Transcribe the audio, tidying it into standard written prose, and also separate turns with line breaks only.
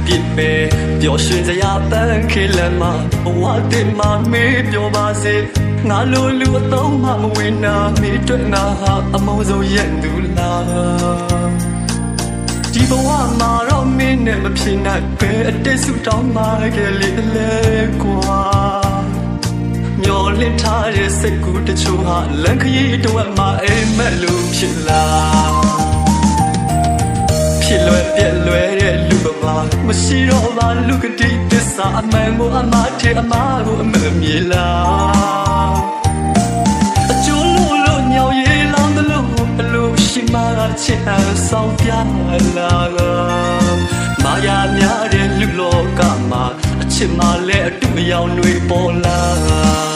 ပြစ်ပဲပျော်ရွှင်စရာပန်းခေလမ်းမှာဘဝတင်မှာမေးပြောပါစေငါလိုလူအသုံးမှမဝင်နာမိတွေ့ငါဟာအမုန်းဆုံးရဲ့သူလားဒီဘဝမှာတော့မင်းနဲ့မဖြစ်နိုင်ပဲအတိတ်ဆူတောင်းမှခဲ့လေလေကွာမျောလင့်ထားတဲ့စိတ်ကူးတချို့ဟာလမ်းခရီးတော့မှအိမ်မက်လို့ဖြစ်လာဖြစ်လွယ်ပြက်လွယ်တဲ့လူပမာမရှိတော့ပါလူကတိသစ္စာအမှန်ကိုအမှားထဲအမှားကိုအမှန်မြေလားအကျိုးလို့ညောင်ရည်လောင်းတယ်လို့ဘလို့ရှိမှချစ်အောင်ဆောင်ပြလာမာယာများတဲ့လူလောကမှာအချစ်မှလည်းအတူအယောင်တွေပေါ်လာ